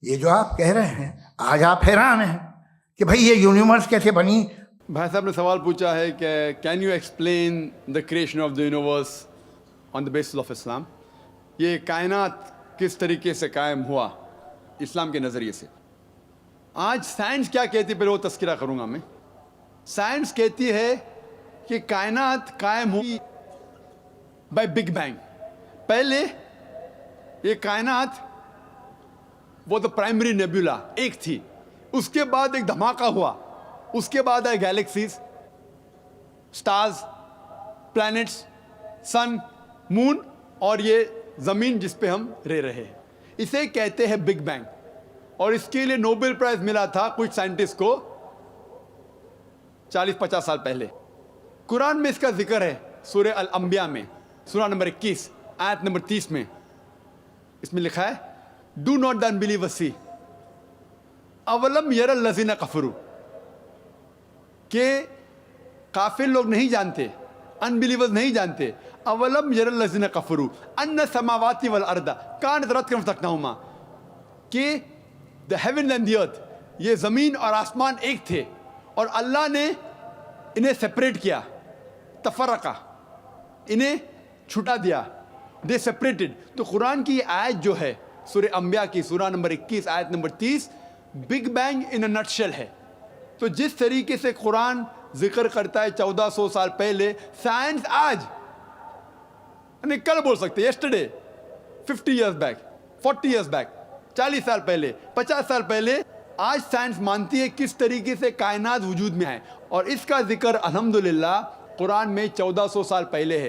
ये जो आप कह रहे हैं, आज आप हैरान हैं कि भाई ये यूनिवर्स कैसे बनी। भाई साहब ने सवाल पूछा है कि can you explain the creation of the universe on the basis of Islam. ये कायनात किस तरीके से कायम हुआ इस्लाम के नज़रिए से। आज साइंस क्या कहती है, पहले वो तस्करा करूँगा मैं। साइंस कहती है कि कायनात कायम हुई बाय बिग बैंग। पहले ये कायनात वो तो प्राइमरी नेबुला एक थी, उसके बाद एक धमाका हुआ, उसके बाद आए गैलेक्सीज, स्टार्स, प्लैनेट्स, सन, मून और ये ज़मीन जिस पे हम रह रहे हैं। इसे कहते हैं बिग बैंग। और इसके लिए नोबेल प्राइज मिला था कुछ साइंटिस्ट को 40-50 साल पहले। कुरान में इसका जिक्र है सूरह अल अंबिया में, सूरा नंबर 21 आयत नंबर 30 में। इसमें लिखा है, डू नॉट द अनबिलीवर्स सी अवलम यरल लज़ीना कफरू, के काफिर लोग नहीं जानते, अनबिलीवर्स नहीं जानते, अवलम यरल लज़ीना कफरू अन्ना समावाति वल अर्दा कानत रत्कन फतकनाहुमा, कि the heaven and the earth, ये ज़मीन और आसमान एक थे और अल्लाह ने इन्हें सेपरेट किया, तफरका, इन्हें छुटा दिया, दे सेपरेटेड। तो कुरान की आयत जो है सूरह अंबिया की सूरा नंबर 21 आयत number 30 big bang in a nutshell है। तो जिस तरीके से कुरान जिक्र करता है 1400 साल पहले, साइंस आज यानी कल बोल सकते, yesterday, 50 years back, 40 years back, 40 साल पहले, 50 साल पहले, आज साइंस मानती है किस तरीके से कायनात वजूद में है। और इसका जिक्र अल्हम्दुलिल्लाह कुरान में 1400 साल पहले है।